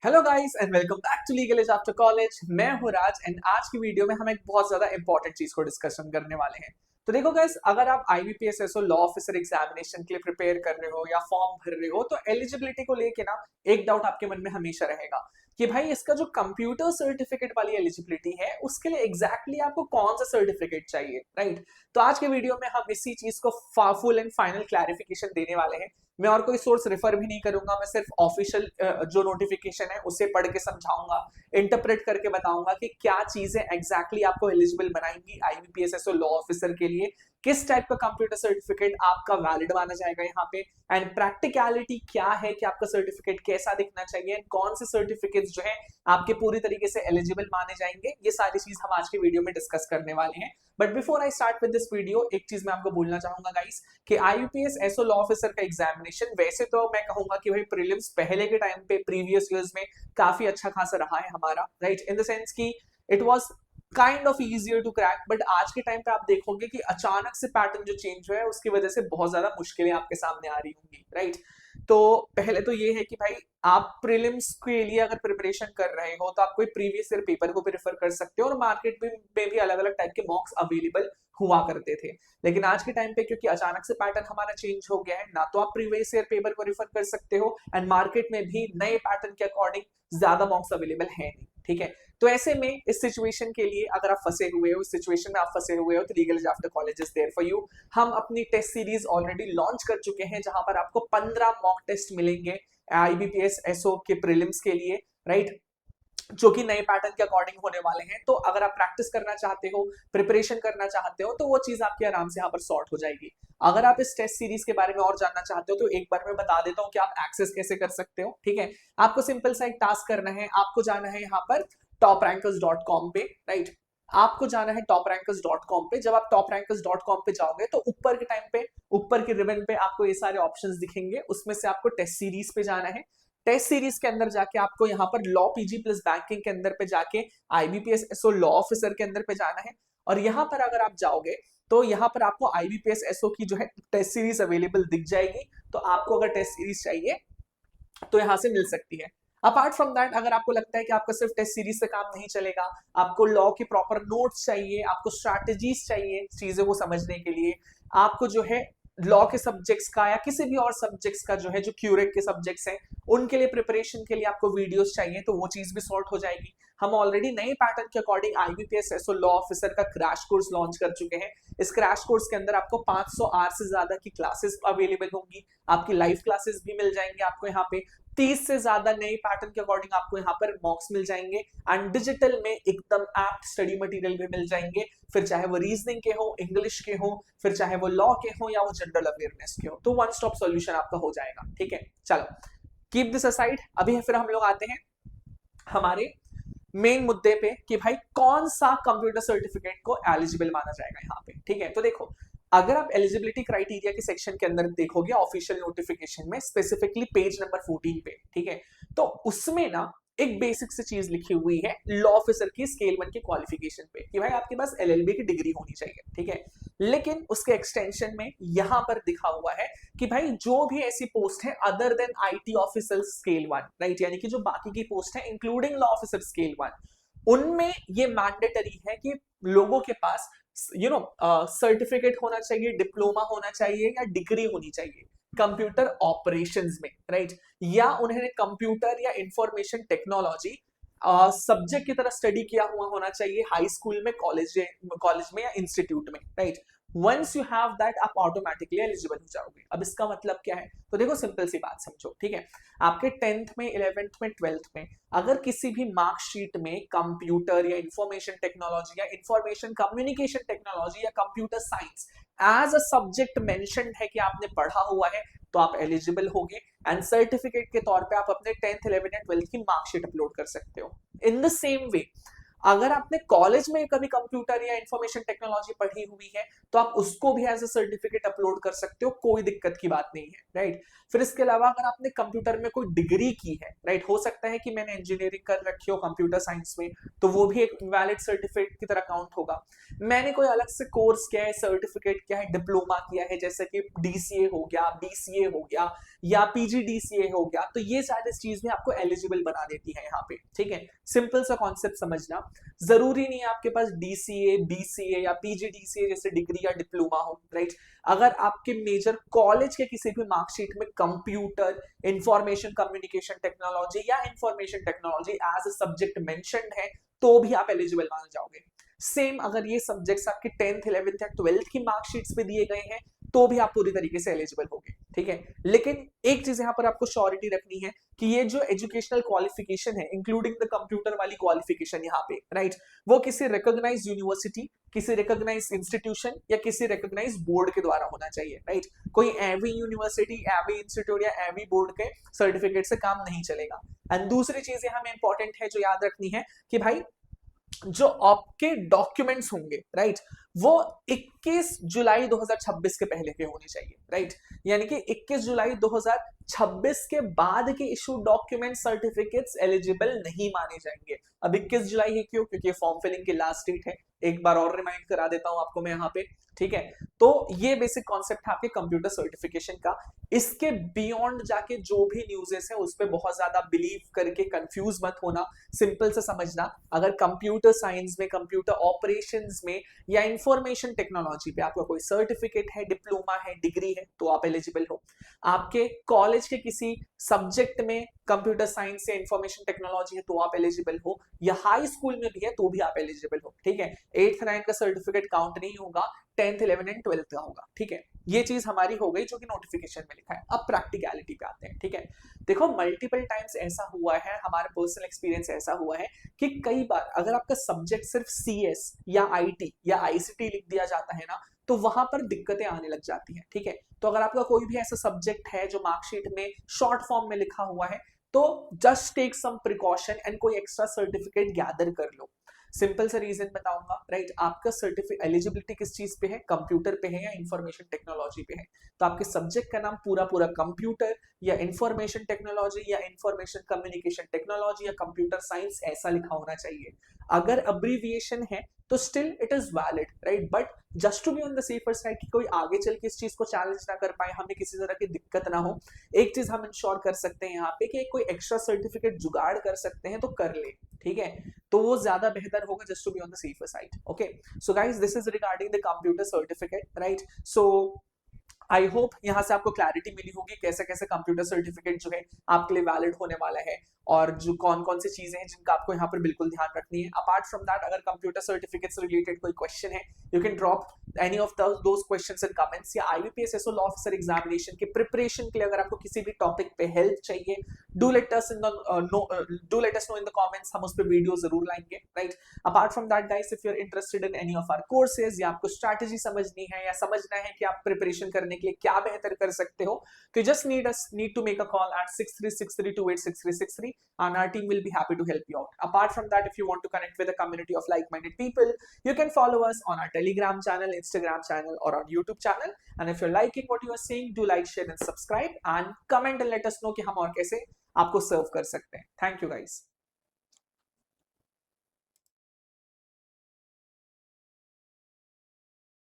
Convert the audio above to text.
Hello guys and welcome back to legal edge after college. मैं हूं राज and आज की वीडियो में हम एक बहुत ज्यादा इंपॉर्टेंट चीज को डिस्कशन करने वाले हैं। तो देखो गाइस, अगर आप IBPS SO law officer examination के लिए प्रिपेयर कर रहे हो या फॉर्म भर रहे हो तो एलिजिबिलिटी को लेके ना एक डाउट आपके मन में हमेशा रहेगा कि भाई इसका जो कंप्यूटर सर्टिफिकेट वाली एलिजिबिलिटी है उसके लिए एग्जैक्टली आपको कौन सा सर्टिफिकेट चाहिए, राइट। तो आज के वीडियो में हम इसी चीज को फुल एंड फाइनल क्लैरिफिकेशन देने वाले हैं। मैं और कोई सोर्स रेफर भी नहीं करूंगा, मैं सिर्फ ऑफिशियल जो नोटिफिकेशन है उसे पढ़ के समझाऊंगा, इंटरप्रेट करके बताऊंगा कि क्या चीजें एग्जैक्टली आपको एलिजिबल बनाएंगी आईबीपीएस एसओ लॉ ऑफिसर के लिए, किस टाइप का कंप्यूटर सर्टिफिकेट आपका वैलिड माना जाएगा यहाँ पे, एंड प्रैक्टिकलिटी क्या है कि आपका सर्टिफिकेट कैसा दिखना चाहिए एंड कौन से सर्टिफिकेट्स जो है आपके पूरी तरीके से एलिजिबल माने जाएंगे। ये सारी चीज हम आज के वीडियो में डिस्कस करने वाले हैं। But before I start with this video, एक चीज मैं आपको बोलना चाहूंगा गाइस कि आईयूपीएस एसओ लॉ ऑफिसर का एग्जामिनेशन वैसे तो मैं कहूंगा कि भाई प्रीलिम्स पहले के टाइम पे प्रीवियस ईयर्स में काफी अच्छा खासा रहा है हमारा, राइट, इन द सेंस कि it was kind of easier to crack. But आज के टाइम पे आप देखोगे कि अचानक से पैटर्न जो चेंज हुआ है उसकी वजह से बहुत ज्यादा मुश्किलें आपके सामने आ रही होंगी, राइट। तो पहले तो ये है कि भाई आप प्रीलिम्स के लिए अगर प्रिपरेशन कर रहे हो तो आप कोई प्रीवियस ईयर पेपर को भी रेफर कर सकते हो और मार्केट में भी अलग अलग टाइप के मॉक्स अवेलेबल हुआ करते थे। लेकिन आज के टाइम पे क्योंकि अचानक से पैटर्न हमारा चेंज हो गया है ना, तो आप प्रीवियस ईयर पेपर को रेफर कर सकते हो एंड मार्केट में भी नए पैटर्न के अकॉर्डिंग ज्यादा मॉक्स अवेलेबल है नहीं, ठीक है। तो ऐसे में इस सिचुएशन के लिए अगर आप फंसे हुए हो, इस सिचुएशन में आप फंसे हुए हो, तो legal edge after college is there for you. हम अपनी टेस्ट सीरीज ऑलरेडी लॉन्च कर चुके हैं जहां पर आपको 15 मॉक टेस्ट मिलेंगे आईबीपीएस एसओ के प्रीलिम्स के लिए, राइट, जो कि नए पैटर्न के अकॉर्डिंग होने वाले हैं। तो अगर आप प्रैक्टिस करना चाहते हो, प्रिपरेशन करना चाहते हो, तो वो चीज आपकी आराम से यहाँ पर सॉर्ट हो जाएगी। अगर आप इस टेस्ट सीरीज के बारे में और जानना चाहते हो तो एक बार मैं बता देता हूँ कि आप एक्सेस कैसे कर सकते हो, ठीक है। आपको सिंपल सा एक टास्क करना है, आपको जाना है यहाँ पर toprankers.com पे, राइट। आपको जाना है toprankers.com पे। जब आप toprankers.com पे जाओगे तो ऊपर के टाइम पे, ऊपर के रिबन पे आपको ये सारे ऑप्शंस दिखेंगे, उसमें से आपको टेस्ट सीरीज पे जाना है। टेस्ट सीरीज के अंदर जाके आपको यहाँ पर लॉ पीजी प्लस बैंकिंग के अंदर पे जाके आईबीपीएस एसओ लॉ ऑफिसर के अंदर पे जाना है। और यहाँ पर अगर आप जाओगे तो यहाँ पर आपको आईबीपीएस एसओ की जो है टेस्ट सीरीज अवेलेबल दिख जाएगी। तो आपको अगर टेस्ट सीरीज चाहिए तो यहाँ से मिल सकती है। अपार्ट फ्रॉम दैट, अगर आपको लगता है कि आपका सिर्फ टेस्ट सीरीज से काम नहीं चलेगा, आपको लॉ के प्रॉपर नोट्स चाहिए, आपको स्ट्रैटेजीज चाहिए चीजें को समझने के लिए, आपको जो है लॉ के सब्जेक्ट्स का या किसी भी और सब्जेक्ट्स का जो है जो क्यूरेट के सब्जेक्ट्स हैं उनके लिए प्रिपरेशन के लिए आपको वीडियोस चाहिए, तो वो चीज भी सॉर्ट हो जाएगी। हम ऑलरेडी नए पैटर्न के according IBPS SO law officer का क्रैश कोर्स लॉन्च कर चुके हैं। इस क्रैश कोर्स के अंदर आपको 500 आवर से ज्यादा की क्लासेस अवेलेबल होंगी, आपकी लाइव क्लासेस भी मिल जाएंगे आपको यहाँ पे। 30 से ज्यादा नए पैटर्न के अकॉर्डिंग आपको यहाँ पर मॉक्स मिल जाएंगे एंड डिजिटल में एकदम एप्ट स्टडी मटेरियल भी मिल जाएंगे, फिर चाहे वो रीजनिंग के हो, इंग्लिश के हो, फिर चाहे वो लॉ के हो या वो जनरल अवेयरनेस के हो। तो वन स्टॉप सॉल्यूशन आपका हो जाएगा, ठीक है। चलो, कीप दिस असाइड। अभी फिर हम लोग आते हैं हमारे मेन मुद्दे पे कि भाई कौन सा कंप्यूटर सर्टिफिकेट को एलिजिबल माना जाएगा यहाँ पे, ठीक है। तो देखो, अगर आप एलिजिबिलिटी क्राइटेरिया के सेक्शन के अंदर देखोगे ऑफिशियल नोटिफिकेशन में, स्पेसिफिकली पेज नंबर 14 पे, ठीक है, तो उसमें ना एक बेसिक सी चीज लिखी हुई है लॉ ऑफिसर की स्केल 1 की क्वालिफिकेशन पे कि भाई आपके पास एलएलबी की डिग्री होनी चाहिए, ठीक है। लेकिन उसके एक्सटेंशन में यहां पर दिखा हुआ है कि भाई जो भी ऐसी पोस्ट है other than IT officer scale 1, right, यानी कि जो बाकी की पोस्ट है इंक्लूडिंग लॉ ऑफिसर स्केल 1, उनमें ये मैंडेटरी है कि लोगों के पास सर्टिफिकेट होना चाहिए, डिप्लोमा होना चाहिए या डिग्री होनी चाहिए कंप्यूटर ऑपरेशंस में, राइट, या उन्हें कंप्यूटर या इंफॉर्मेशन टेक्नोलॉजी सब्जेक्ट की तरह स्टडी किया हुआ होना चाहिए हाई स्कूल में, कॉलेज में या इंस्टीट्यूट में, right. Once you have that आप ऑटोमेटिकली एलिजिबल हो जाओगे। अब इसका मतलब क्या है? तो देखो सिंपल सी बात समझो, ठीक है। आपके 10th में, 11th में, 12th में अगर किसी भी मार्कशीट में कंप्यूटर या इंफॉर्मेशन टेक्नोलॉजी या इंफॉर्मेशन कम्युनिकेशन टेक्नोलॉजी या computer science as a subject mentioned है कि आपने पढ़ा हुआ है, तो आप एलिजिबल होगे एंड सर्टिफिकेट के तौर पे आप अपने 10th, 11th या 12th की मार्कशीट अपलोड कर सकते हो। इन द सेम वे, अगर आपने कॉलेज में कभी कंप्यूटर या इंफॉर्मेशन टेक्नोलॉजी पढ़ी हुई है तो आप उसको भी एज अ सर्टिफिकेट अपलोड कर सकते हो, कोई दिक्कत की बात नहीं है, राइट। फिर इसके अलावा अगर आपने कंप्यूटर में कोई डिग्री की है, राइट, हो सकता है कि मैंने इंजीनियरिंग कर रखी हो कंप्यूटर साइंस में, तो वो भी एक वैलिड सर्टिफिकेट की तरह काउंट होगा। मैंने कोई अलग से कोर्स किया है, सर्टिफिकेट किया है, डिप्लोमा किया है, जैसे कि डीसीए हो गया, बीसीए हो गया या पीजीडीसीए हो गया, तो ये सारी चीज भी आपको एलिजिबल बना देती है यहाँ पे, ठीक है। सिंपल सा कॉन्सेप्ट समझना, जरूरी नहीं है आपके पास डीसीए, बीसीए या पीजीडीसीए जैसे डिग्री या डिप्लोमा हो, राइट। अगर आपके मेजर कॉलेज के किसी भी मार्कशीट में कंप्यूटर, इंफॉर्मेशन कम्युनिकेशन टेक्नोलॉजी या information technology as a subject mentioned है तो भी आप एलिजिबल माने जाओगे। सेम अगर ये सब्जेक्ट्स आपके 10th 11th या 12th की मार्कशीट्स पे दिए गए हैं तो भी आप पूरी तरीके से एलिजिबल होगे, ठीक है। लेकिन एक चीज यहाँ पर आपको श्योरिटी रखनी है कि ये जो एजुकेशनल क्वालिफिकेशन है, इंक्लूडिंग द कंप्यूटर वाली क्वालिफिकेशन यहाँ पे, राइट, वो किसी रिकॉग्नाइज्ड यूनिवर्सिटी, किसी रिकॉग्नाइज्ड इंस्टीट्यूशन या किसी रिकॉग्नाइज्ड बोर्ड के द्वारा होना चाहिए, राइट। कोई एवी यूनिवर्सिटी, एवी इंस्टीट्यूट या एवी बोर्ड के सर्टिफिकेट से काम नहीं चलेगा। एंड दूसरी चीज यहाँ में इंपॉर्टेंट है जो याद रखनी है कि भाई जो आपके डॉक्यूमेंट्स होंगे, राइट, वो 21 जुलाई 2026 के पहले के होने चाहिए, राइट। यानी कि 21 जुलाई 2026 के बाद के इशू डॉक्यूमेंट सर्टिफिकेट्स एलिजिबल नहीं माने जाएंगे। अब 21 जुलाई ही क्यों? क्योंकि फॉर्म फिलिंग की लास्ट डेट है। एक बार और रिमाइंड करा देता हूं आपको मैं यहाँ पे, ठीक है। तो ये बेसिक कॉन्सेप्ट है आपके कंप्यूटर सर्टिफिकेशन का। इसके बियॉन्ड जाके जो भी न्यूज़ेस है उस पर बहुत ज्यादा बिलीव करके कंफ्यूज मत होना। सिंपल से समझना, अगर कंप्यूटर साइंस में, कंप्यूटर ऑपरेशंस में या इंफॉर्मेशन टेक्नोलॉजी पे आपका कोई सर्टिफिकेट है, डिप्लोमा है, डिग्री है तो आप एलिजिबल हो। आपके कॉलेज के किसी सब्जेक्ट में कंप्यूटर साइंस या इंफॉर्मेशन टेक्नोलॉजी है तो आप एलिजिबल हो, या हाई स्कूल में भी है तो भी आप एलिजिबल हो, ठीक है। 8th 9th का सर्टिफिकेट काउंट नहीं होगा, 10th 11th एंड 12th का होगा, ठीक है। ये चीज हमारी हो गई जो कि नोटिफिकेशन में लिखा है। अब प्रैक्टिकलिटी पे आते हैं, ठीक है। देखो मल्टीपल टाइम्स ऐसा हुआ है, हमारा पर्सनल एक्सपीरियंस ऐसा हुआ है कि कई बार अगर आपका सब्जेक्ट सिर्फ सीएस या आईटी या आईसीटी लिख दिया जाता है ना तो वहां पर दिक्कतें आने लग जाती हैं, ठीक है। तो अगर आपका कोई भी ऐसा सब्जेक्ट है जो मार्कशीट में शॉर्ट फॉर्म में लिखा हुआ है तो just take some precaution and कोई एक्स्ट्रा सर्टिफिकेट गैदर कर लो। सिंपल सा रीजन बताऊंगा, राइट। आपका सर्टिफिकेट एलिजिबिलिटी किस चीज पे है? कंप्यूटर पे है या इंफॉर्मेशन टेक्नोलॉजी पे है। तो आपके सब्जेक्ट का नाम पूरा पूरा कंप्यूटर या इंफॉर्मेशन टेक्नोलॉजी या इंफॉर्मेशन कम्युनिकेशन टेक्नोलॉजी या कंप्यूटर साइंस ऐसा लिखा होना चाहिए। अगर अब्रीविएशन है तो still it is valid, right. But just to be on the safer side कि कोई आगे चल के इस चीज को चैलेंज ना कर पाए, हमें किसी तरह की दिक्कत ना हो, एक चीज हम इंश्योर कर सकते हैं यहाँ पे कि कोई एक्स्ट्रा सर्टिफिकेट जुगाड़ कर सकते हैं तो कर ले, ठीक है। तो वो ज्यादा बेहतर होगा, just to be on the safer side. Okay, so guys this is regarding the computer certificate, right. So I hope यहाँ से आपको क्लैरिटी मिली होगी कैसे कैसे कंप्यूटर सर्टिफिकेट जो है आपके लिए वैलिड होने वाला है और जो कौन कौन सी चीजें हैं जिनका आपको यहाँ पर बिल्कुल ध्यान रखनी है। अपार्ट फ्रॉम दैट, अगर कंप्यूटर सर्टिफिकेट से रिलेटेड कोई क्वेश्चन है you can drop any of those questions in comments, या IBPS SO law officer examination के प्रिपरेशन के लिए अगर आपको किसी भी टॉपिक पे हेल्प चाहिए do let us know in the comments, हम उस पर वीडियो जरूर लाएंगे, right. Apart from that guys, if you are interested in any of our courses या आपको स्ट्रैटेजी समझनी है या समझना है कि आप प्रिपरेशन करने के लिए क्या बेहतर कर सकते हो, तो just need to make a call at 6363286363 and our team will be happy to help you out. Apart from that, if you want to connect with a community of like-minded people, you can follow us on our Telegram channel, Instagram channel, or on YouTube channel. And if you're liking what you are seeing, do like, share, and subscribe, and comment and let us know कि हम और कैसे आपको सर्व कर सकते हैं। Thank you guys.